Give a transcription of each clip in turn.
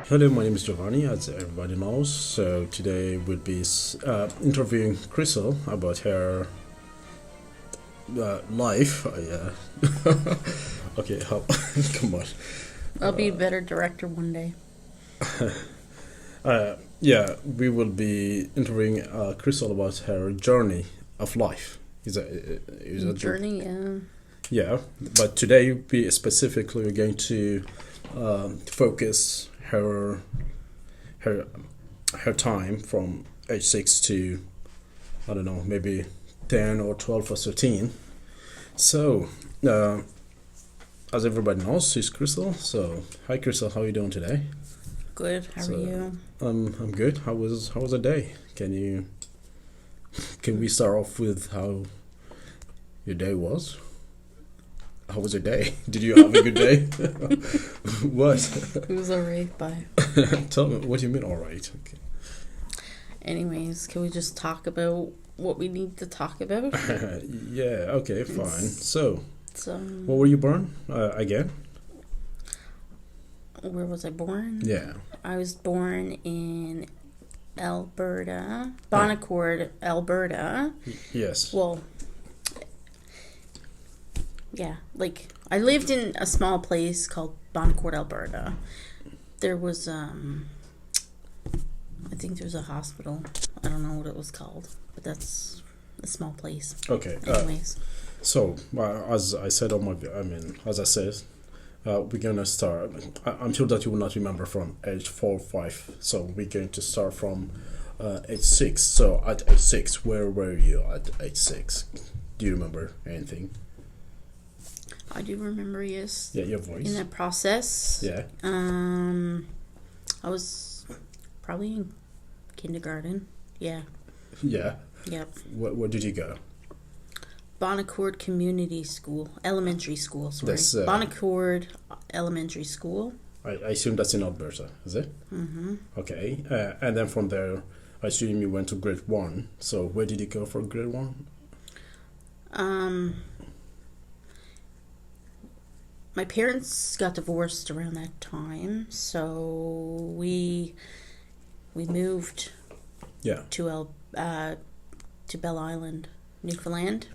Hello, my name is Giovanni, as everybody knows. So today we'll be interviewing Crystal about her life. Okay, come on. I'll be a better director one day. Yeah, we will be interviewing Crystal about her journey of life. Is a Journey, yeah. Yeah, but today we specifically are going to focus her her time from age 6 to, I don't know, maybe 10 or 12 or 13. So as everybody knows, she's Crystal. So hi Crystal, how are you doing today? Good. How are you? I'm good. How was the day? Can we start off with how your day was? How was your day? Did you have a good day? What? It was alright. Bye. Tell me, what do you mean, alright? Okay. Anyways, can we just talk about what we need to talk about? Yeah, okay, fine. So, So, what were you born again? where was I born? Yeah. I was born in Alberta, Bonaccord, Alberta. Yes. Well, yeah, like I lived in a small place called Bonaccord, Alberta. There was, I think there's a hospital. I don't know what it was called, but that's a small place. Okay. Anyways, So, as I said as I said, we're gonna start. I'm sure that you will not remember from age 4 or 5. So we're going to start from age 6. So at age 6, where were you at age 6? Do you remember anything? I do remember, yes. Yeah, your voice. In that process, Yeah. I was probably in kindergarten. Yeah. Yeah. Yep. Where did you go? Bonaccord Community School, elementary school. Sorry, That's, Bonaccord Elementary School. I assume that's in Alberta, is it? Mm-hmm. Okay. And then from there, I assume you went to grade 1. So where did you go for grade 1? My parents got divorced around that time, so we moved Yeah. to Bell Island, Newfoundland.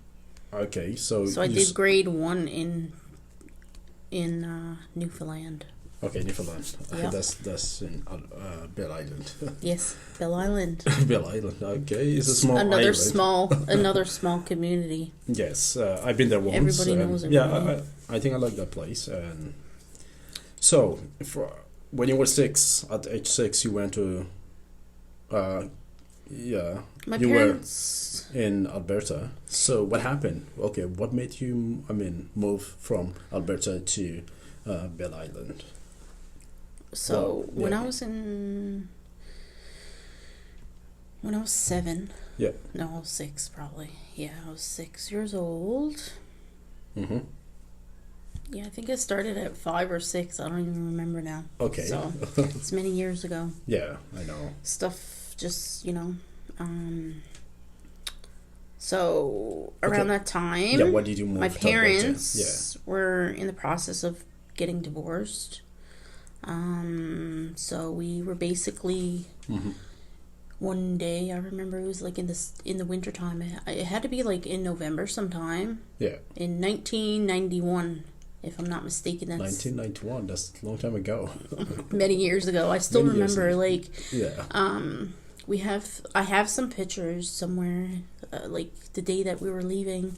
Okay. So So I you did grade 1 in Newfoundland. Okay, Newfoundland. Yeah. That's in Bell Island. Yes, Bell Island. Bell Island. Okay, it's a small Another island. another small community. Yes, I've been there once. Everybody and knows Yeah, everybody. I think I like that place. And so, when you were 6, at age 6, you went to, yeah, My you parents. were in Alberta. So what happened? Okay, what made you, move from Alberta to Bell Island? So Well, when yeah. I was 7. Yeah. No, I was 6 probably. Yeah, I was 6 years old. Mm-hmm. Yeah, I think I started at 5 or 6. I don't even remember now. Okay. So it's many years ago. Yeah, I know. Stuff just, so around that time, Yeah, what did you move my to Alberta? parents were in the process of getting divorced. So we were basically Mm-hmm. one day. I remember it was like in the winter time. It had to be like in November sometime Yeah. in 1991, if I'm not mistaken. That's 1991. That's a long time ago. many years ago. I still Many years remember ago. like Yeah. I have some pictures somewhere. Like the day that we were leaving,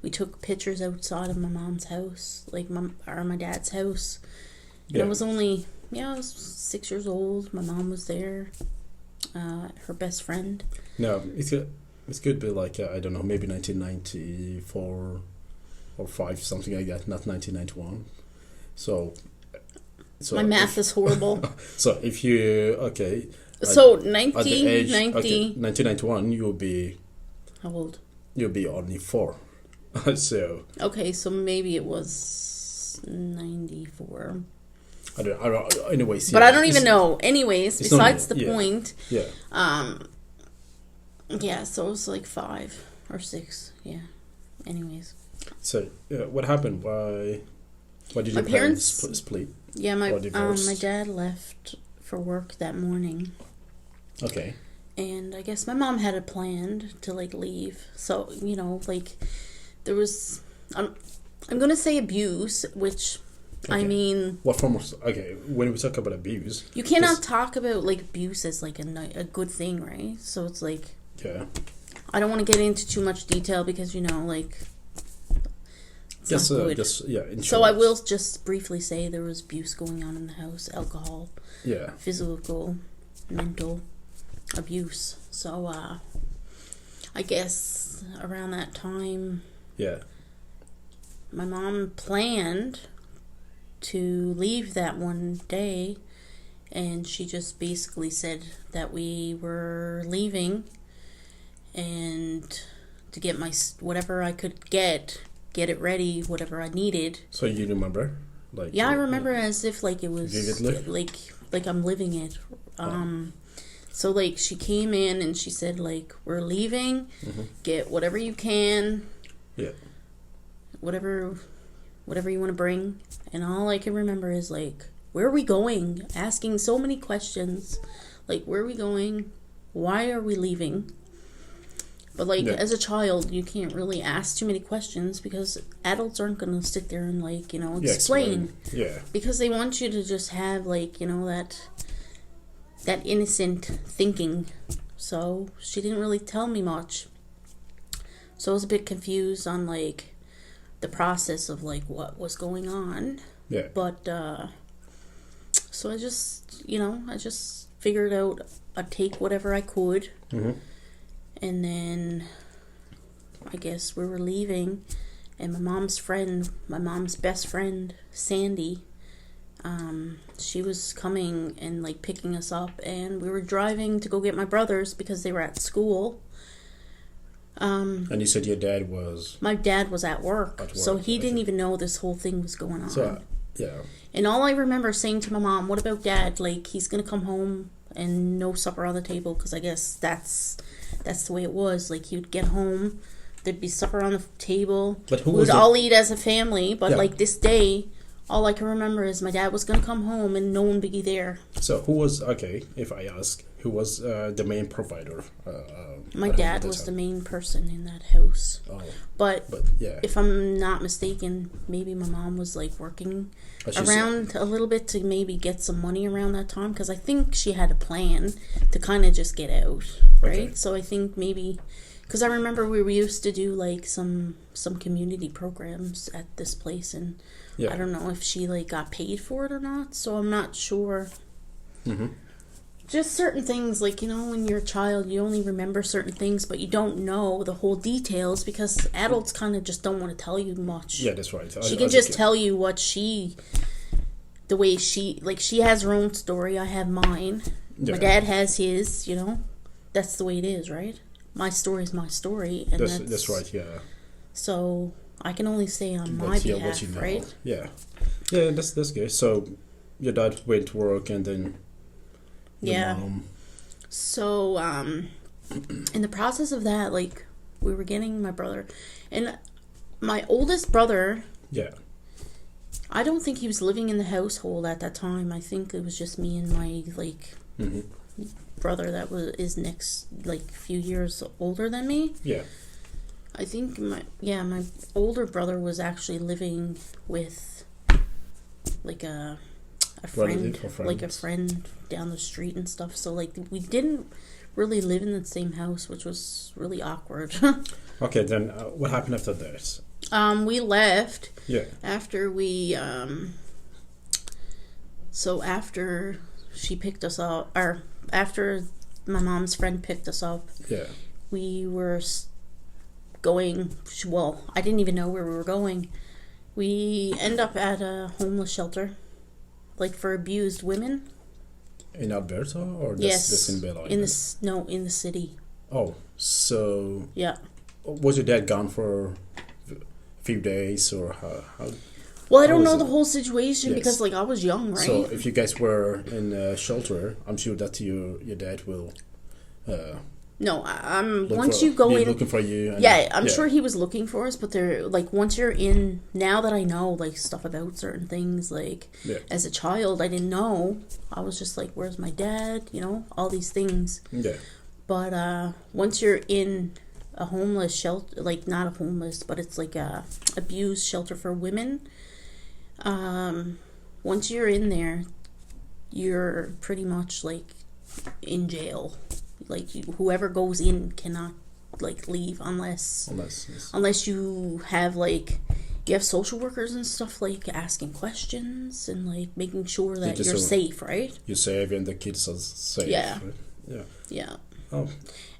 we took pictures outside of my mom's house, like my dad's house. And Yeah. I was only, I was 6 years old. My mom was there. Her best friend. No, it could be like I don't know, maybe 1994 or 5, something like that. Not 1991. So My math is horrible. So if you So at the age 1990. 1991, How old? you'll be only 4. So Okay, so maybe it was 94. I don't. Anyways, But yeah, I don't even know. Anyways, it's not besides the yeah. point, Yeah. yeah, so it was like 5 or 6. Yeah. Anyways. So what happened? Why did My your parents parents- split? Yeah, Or divorced. my dad left for work that morning. Okay. And I guess my mom had a plan to like leave. So, you know, like there was I'm going to say abuse, which I Okay. mean, What form of... Okay, when we talk about abuse... you cannot talk about like abuse as like a good thing, right? So it's like, Yeah. I don't want to get into too much detail because, you know, like it's Just, not good. in So I short. will just briefly say there was abuse going on in the house, alcohol, Yeah. physical, mental abuse. So I guess around that time Yeah. my mom planned to leave that one day, and she just basically said that we were leaving and to get my whatever I could get it ready, whatever I needed. So you remember? Like, Yeah, I remember as if like it was Vividly? like I'm living it. So like she came in and she said like, we're leaving, get whatever you can, Yeah. whatever you want to bring. And all I can remember is like, where are we going? Asking so many questions. Like, where are we going? Why are we leaving? But like, as a child, you can't really ask too many questions because adults aren't going to sit there and like, you know, explain. Yeah. Because they want you to just have like, you know, that innocent thinking. So she didn't really tell me much. So I was a bit confused on like the process of like what was going on. Yeah. But so I just, you know, I just figured out I'd take whatever I could. And then I guess we were leaving, and my mom's best friend, Sandy, she was coming and like picking us up, and we were driving to go get my brothers because they were at school. And you said your dad was... My dad was at work, so he didn't okay. even know this whole thing was going on. So, yeah. And all I remember saying to my mom, what about Dad? Like, he's going to come home and no supper on the table, because I guess that's the way it was. Like, he would get home, there'd be supper on the table. But who we was would it? all eat as a family, but Yeah. like this day, all I can remember is my dad was going to come home and no one would be there. So who was... Okay, if I ask, who was the main provider? My at dad the was time? the main person in that house. Oh, But but yeah. if I'm not mistaken, maybe my mom was like working around a little bit to maybe get some money around that time, because I think she had a plan to kind of just get out, right? Okay. So I think maybe, because I remember we used to do like some community programs at this place, and Yeah. I don't know if she like got paid for it or not, so I'm not sure. Just certain things, like, you know, when you're a child, you only remember certain things, but you don't know the whole details because adults kind of just don't want to tell you much. Yeah, that's right. She can just tell you what the way she has her own story. I have mine. Yeah. My dad has his, you know. That's the way it is, right? My story is my story. And That's right, yeah. So I can only say on my But, yeah, behalf, what you know. right? Yeah. Yeah, that's good. So your dad went to work and then your Yeah. mom... So, in the process of that, like, we were getting my brother. And my oldest brother, Yeah. I don't think he was living in the household at that time. I think it was just me and my, like, brother that is next, like, few years older than me. Yeah. I think my older brother was actually living with, like, a friend, Relative or friend? like a friend down the street and stuff. So like we didn't really live in the same house, which was really awkward. Okay, then what happened after that? We left Yeah. after we so after she picked us up, or after my mom's friend picked us up, Yeah. we were going, well, I didn't even know where we were going. We end up at a homeless shelter, like for abused women. In Alberta or Yes, just in Bell Island? in the city. Oh, so Yeah. was your dad gone for a few days or how? Well, I How don't was know it? the whole situation Yes. because, like, I was young, right? So if you guys were in a shelter, I'm sure that your dad will No, I'm Look once for, you go be in. looking for you. And, Yeah, I'm sure he was looking for us, but they're like once you're in. Now that I know like stuff about certain things, like as a child, I didn't know. I was just like, "Where's my dad?" You know, all these things. Yeah. But once you're in a homeless shelter, like not a homeless, but it's like a abused shelter for women. Once you're in there, you're pretty much like in jail. Like whoever goes in cannot like leave unless you have like you have social workers and stuff like asking questions and like making sure that you're safe, right? You're safe and the kids are safe. Yeah. Right? Yeah. Oh.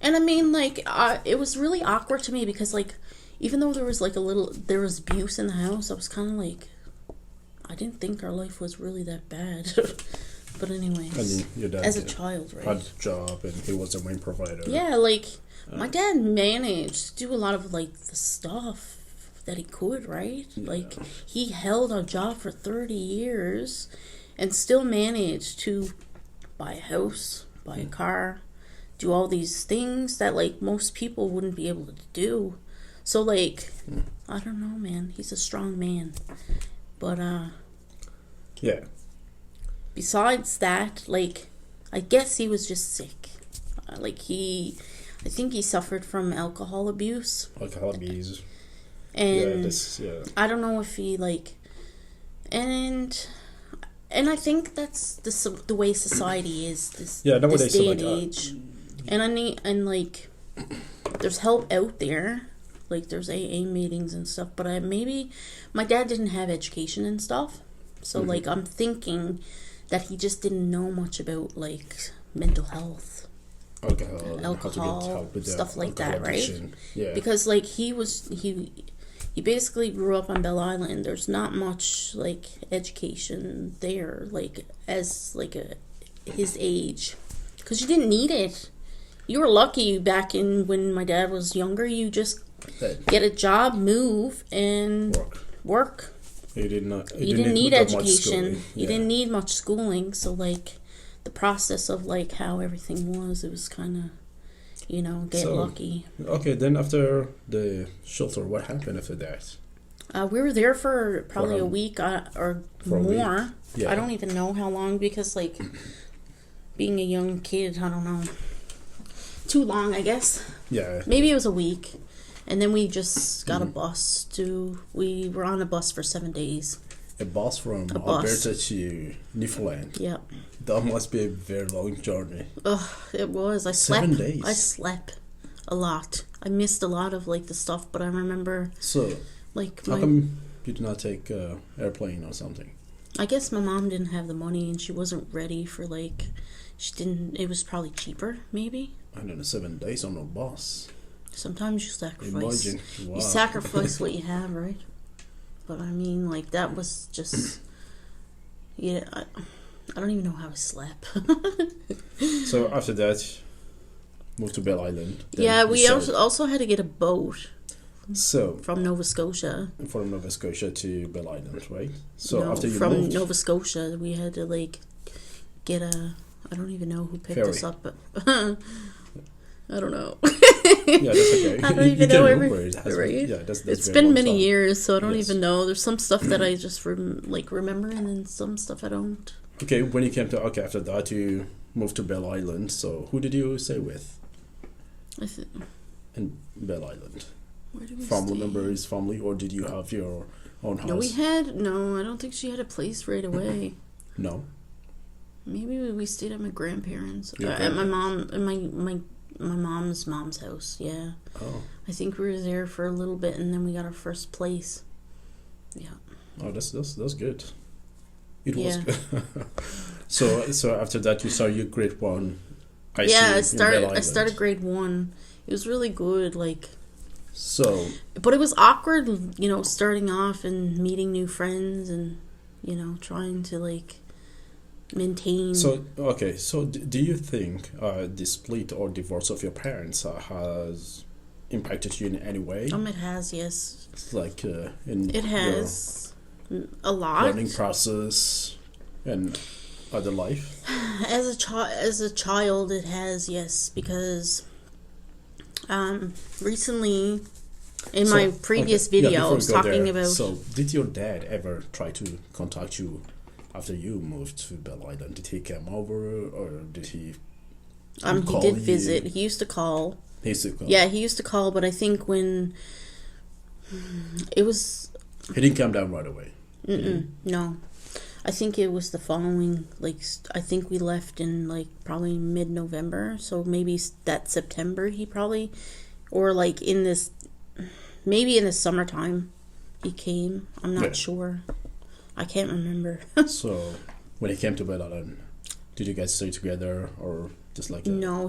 And I mean, like, it was really awkward to me because, like, even though there was like there was abuse in the house, I was kind of like, I didn't think our life was really that bad. But anyways, and your dad as a child, right? Had a job and he was the main provider. Yeah, like my dad managed to do a lot of like the stuff that he could, right? Yeah. Like he held a job for 30 years and still managed to buy a house, buy a car, do all these things that like most people wouldn't be able to do. So like I don't know, man. He's a strong man. But yeah. Besides that, like, I guess he was just sick. I think he suffered from alcohol abuse. And I don't know if he, like, and I think that's the way society is this day and age. And like, there's help out there. Like, there's AA meetings and stuff. But maybe my dad didn't have education and stuff. So, like, I'm thinking that he just didn't know much about like mental health, alcohol, stuff like that, right? Yeah. Because like he basically grew up on Bell Island. There's not much like education there, like as like his age, because you didn't need it. You were lucky back in when my dad was younger. You just get a job, move, and work. You didn't need education. You didn't need much schooling. So, like, the process of, like, how everything was, it was kind of, get lucky. Okay, then after the shelter, what happened after that? We were there for probably a week or more. Yeah. I don't even know how long because, like, being a young kid, I don't know. Too long, I guess. Yeah. Maybe it was a week. And then we just got a bus we were on a bus for 7 days. A bus from Alberta to Newfoundland. Yeah. That must be a very long journey. It was. I slept. 7 days. I slept a lot. I missed a lot of like the stuff, but I remember. So, like, how come you did not take airplane or something? I guess my mom didn't have the money and she wasn't ready for like. She didn't. It was probably cheaper, maybe. 7 days on a bus. Sometimes you sacrifice. Imagine. Wow. You sacrifice what you have, right? But I mean, like, that was just... Yeah, I don't even know how I slept. So after that, moved to Bell Island. Yeah, we also had to get a boat. So from Nova Scotia. From Nova Scotia to Bell Island, right? So no, after you from moved... Nova Scotia, we had to, like, get a... I don't even know who picked us up, but... I don't know. Yeah, that's okay. I don't even know everything. Right? Yeah, that's it's been many years, so I don't even know. There's some stuff that I just remember, and then some stuff I don't. Okay, when you came to after that, you moved to Bell Island. So who did you stay with? In Bell Island. Where did we family stay? members, family, or did you have your own house? No, I don't think she had a place right away. No. Maybe we stayed at my grandparents. At my mom and my mom's house, yeah. Oh. I think we were there for a little bit, and then we got our first place. Yeah. Oh, that's good. It was good. So after that, you started your grade 1. I started grade 1. It was really good, like. So. But it was awkward, starting off and meeting new friends, and trying to like. Maintain. So do you think the split or divorce of your parents has impacted you in any way? It has, yes. It's like in it has a lot. Learning process and other life. As a child, it has, yes, because Recently, in So, my previous okay, yeah, video, I before was we go talking there, about. So, did your dad ever try to contact you after you moved to Bell Island? Did he come over, or did he He call did you? visit. He used to call. He used to call. Yeah, he used to call, but I think when it was He didn't come down right away. no, I think it was the following. Like I think we left in like probably mid-November, so maybe that September he probably, or like in this, maybe in the summertime, he came. I'm not Yeah. sure. I can't remember. So, when he came to Bell Island, did you guys stay together, or just like? No,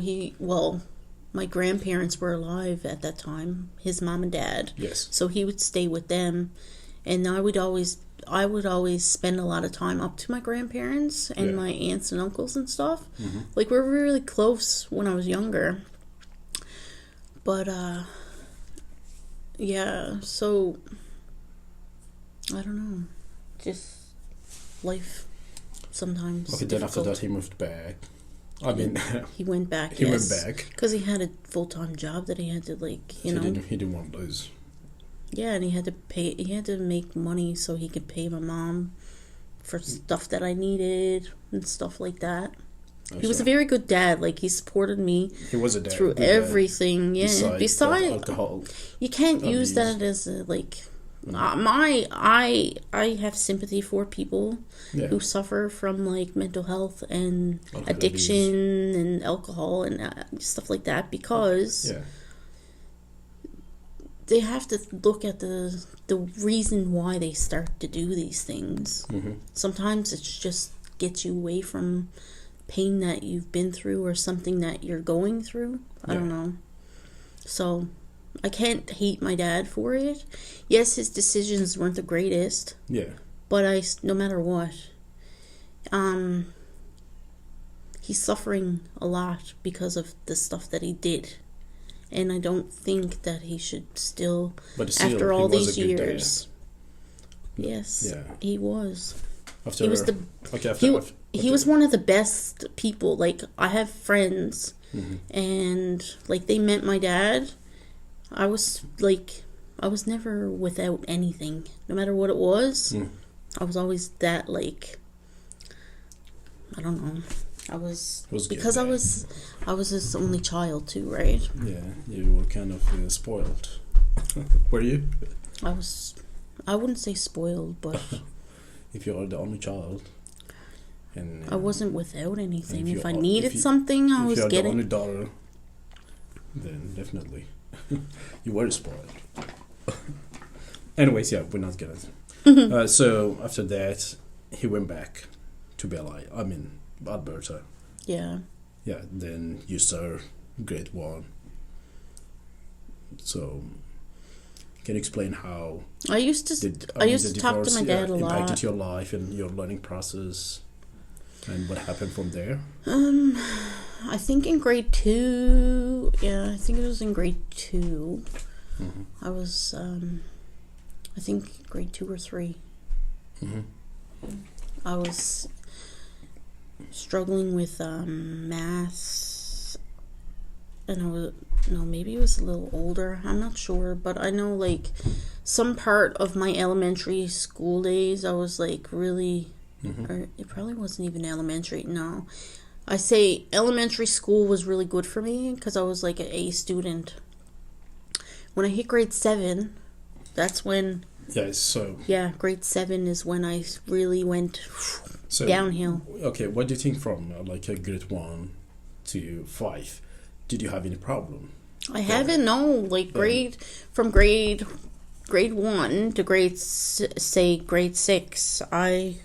my grandparents were alive at that time. His mom and dad. Yes. So he would stay with them, and I would always spend a lot of time up to my grandparents and Yeah. my aunts and uncles and stuff. Mm-hmm. Like we were really close when I was younger. But yeah, so I don't know. Just life sometimes. Okay. Then after difficult. that, he moved back. I mean, He went back. he yes. went back. Because he had a full-time job that he had to He didn't want to lose. Yeah, and he had to make money so he could pay my mom for stuff that I needed and stuff like that. He was a very good dad. Like, he supported me He was a dad. through good dad. everything. Yeah. Besides, alcohol. you can't use abuse. that as a, like, I have sympathy for people Yeah. who suffer from like mental health and Alcohol addiction and alcohol and stuff like that, because Yeah. they have to look at the reason why they start to do these things. Mm-hmm. Sometimes it's just gets you away from pain that you've been through or something that you're going through. I don't know. So I can't hate my dad for it. Yes, his decisions weren't the greatest, Yeah. but no matter what, he's suffering a lot because of the stuff that he did. And I don't think that he should still, But still, after he all was these a good dad. years. Yes, Yeah. he was. After He was the okay. After, he was one of the best people. Like, I have friends, Mm-hmm. and like they met my dad. I was never without anything, no matter what it was. Mm. I was always that, like, I don't know. I was Was good because I dad. was his only child too, right? Yeah, you were kind of spoiled. Were you? I wouldn't say spoiled, but If you are the only child, and I wasn't without anything. if If you I are- needed if you- something, I if was you are the only getting. daughter, then definitely you were spoiled. Anyways, yeah, we're not gonna. So after that, he went back to Alberta. Yeah. Yeah, then you start grade 1. So, can you explain how I used to the talk to divorce, my dad a impacted lot. your life and your learning process, and what happened from there? I think in grade 2. Yeah, I think it was in grade 2. Mm-hmm. I was, I think grade 2 or 3. Mm-hmm. I was struggling with maths, and maybe it was a little older. I'm not sure, but I know like some part of my elementary school days, I was like really, Mm-hmm. or it probably wasn't even elementary. No, I say elementary school was really good for me because I was like an A student. When I hit grade 7, that's when. Yeah. So. Yeah, grade 7 is when I really went So, downhill. Okay, what do you think from like a grade 1 to 5? Did you have any problem? I haven't, no, like from grade 1 to grade 6, I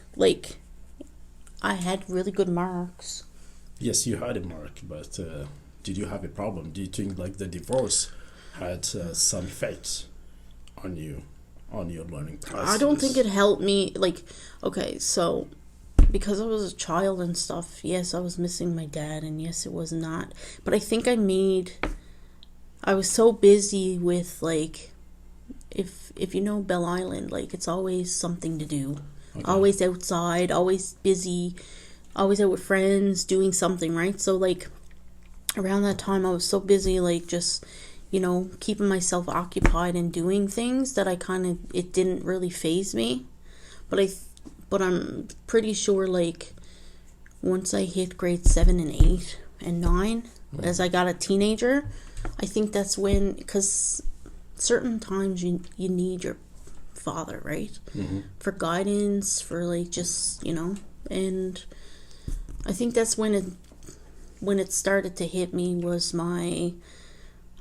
had really good marks. Yes, you had a mark, but did you have a problem? Do you think like the divorce had some effect on you, on your learning process? I don't think it helped me. Like, okay, so because I was a child and stuff, yes, I was missing my dad, and yes, it was not. But I think I was so busy with, like, if you know Bell Island, like, it's always something to do. Okay. Always outside, always busy, always out with friends, doing something, right? So, like, around that time, I was so busy, like, just, keeping myself occupied and doing things that it didn't really faze me. But I'm pretty sure, like, once I hit grade 7 and 8 and 9, as I got a teenager, I think that's when, because certain times you need your father, right? For guidance, for, like, just, and I think that's when it started to hit me was I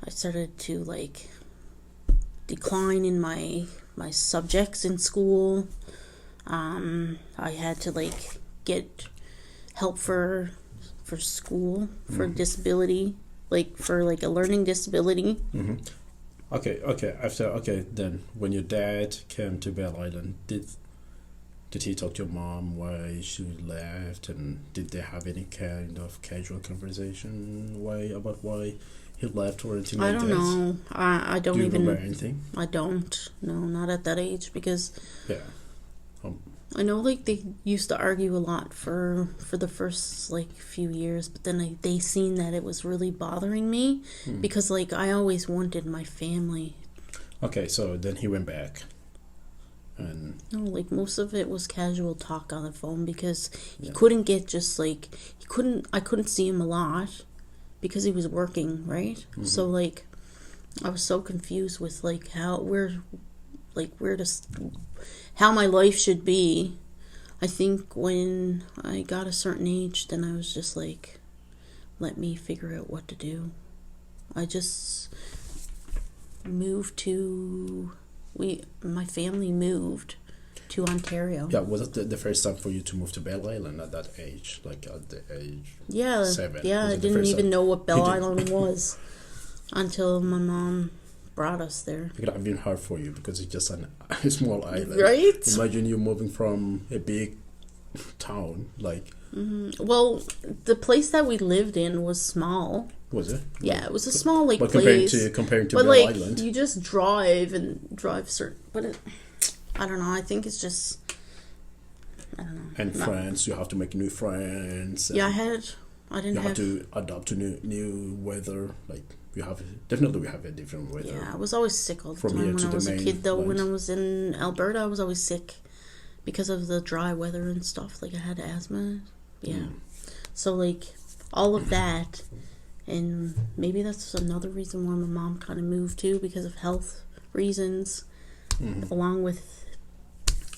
started to, like, decline in my subjects in school. I had to, like, get help for school, for disability, like, for, like, a learning disability. Okay, then when your dad came to Bell Island, did he talk to your mom why she left, and did they have any kind of casual conversation about why he left or anything like that? I don't know. I don't Do you even remember anything? I don't. No, not at that age, because Yeah. I know, like, they used to argue a lot for the first, like, few years, but then they seen that it was really bothering me because, like, I always wanted my family. Okay, so then he went back. And No, like, most of it was casual talk on the phone because he couldn't get just, like, I couldn't see him a lot because he was working, right? So, like, I was so confused with, like, how my life should be. I think when I got a certain age, then I was just like, let me figure out what to do. I just my family moved to Ontario. yeah, was it the first time for you to move to Bell Island at that age? Like at the age 7? Yeah, Was I it the didn't first even time? know what Bell Island was until my mom brought us there. It could have been hard for you because it's just a small island. Right? Imagine you moving from a big town, like... Well, the place that we lived in was small. Was it? Yeah, it was a small, like, but place. comparing to But, Bell like, Island. you just drive certain... But I don't know, I think it's just... I don't know. And friends, you have to make new friends. Yeah, you have to adapt to new weather. Like, we have a different weather. Yeah, I was always sick all the From time here when to I the was a main kid, though. When I land. was in Alberta, I was always sick because of the dry weather and stuff. Like, I had asthma. Yeah. So, like, all of that, and maybe that's another reason why my mom kind of moved too, because of health reasons, along with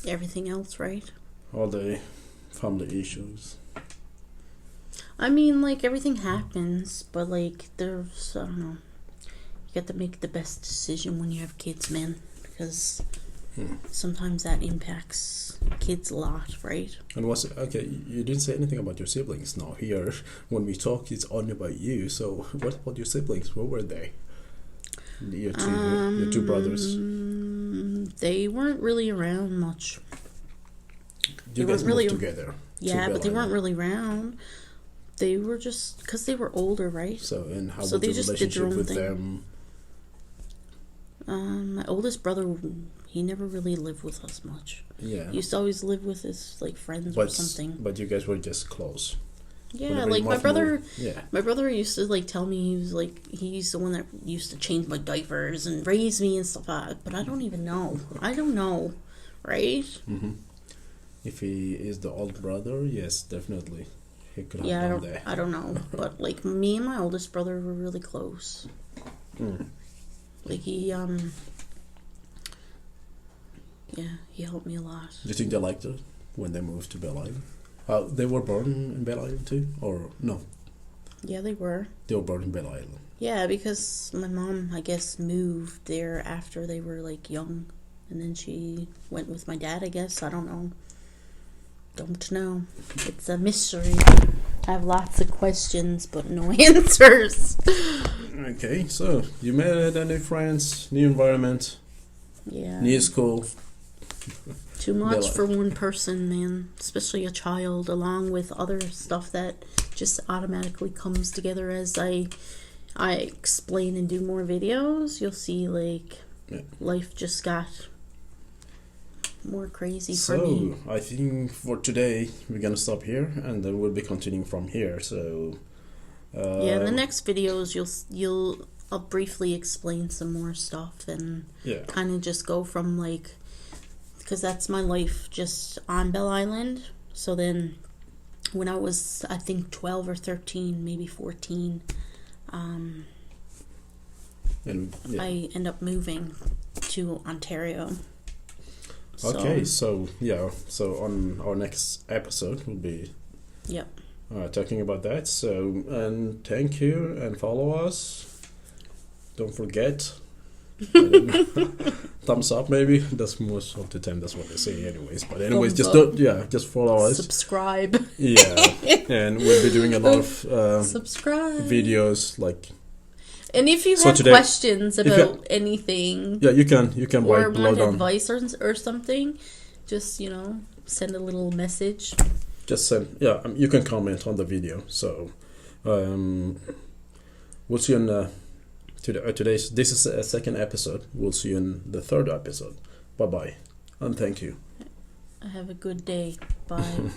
everything else, right? All the family issues. I mean, like, everything happens, but, like, there's, I don't know, you got to make the best decision when you have kids, man, because sometimes that impacts kids a lot, right? And okay, you didn't say anything about your siblings now. Here, when we talk, it's only about you. So, what about your siblings? Where were they? Your two brothers. They weren't really around much. You They guys weren't really- moved together. Yeah, to but they Bell weren't Island. really around. They were just, because they were older, right? So, and how So was they the just did their relationship own with thing. them? My oldest brother, he never really lived with us much. Yeah. He used to always live with his, like, friends or something. But you guys were just close. Yeah, Whenever like, you my must brother... move- Yeah. My brother used to, like, tell me he's the one that used to change my diapers and raise me and stuff like that. But I don't even know. I don't know, right? If he is the old brother, yes, definitely. He could have Yeah, done that. I don't know. But, like, me and my oldest brother were really close. Like, he helped me a lot. Do you think they liked it when they moved to Bell Island? They were born in Bell Island too? Or no? Yeah, they were. They were born in Bell Island. Yeah, because my mom, I guess, moved there after they were, like, young. And then she went with my dad, I guess. I don't know. Don't know. It's a mystery. I have lots of questions, but no answers. Okay, so you met new friends, new environment, Yeah. new school. Too much Bella. for one person, man. Especially a child, along with other stuff that just automatically comes together as I explain and do more videos. You'll see, like, life just got more crazy for me. So I think for today we're gonna stop here, and then we'll be continuing from here. So Yeah, in the next videos, I'll briefly explain some more stuff and Yeah. kind of just go from like, because that's my life just on Bell Island. So then when I was, I think 12 or 13, maybe 14, And yeah. I end up moving to Ontario. Okay, so on our next episode we'll be Yep. talking about that. So, and thank you and follow us. Don't forget. Thumbs up, maybe. That's most of the time. That's what they say, anyways. But anyways, Thumbs just follow us. Subscribe. Yeah, and we'll be doing a lot of Subscribe. videos like. And if you So have today- questions about anything, Yeah, you can or write below want down. advice or something, just send a little message. Just send. Yeah, you can comment on the video. So, we'll see you in today's. This is a second episode. We'll see you in the third episode. Bye bye, and thank you. Have a good day. Bye.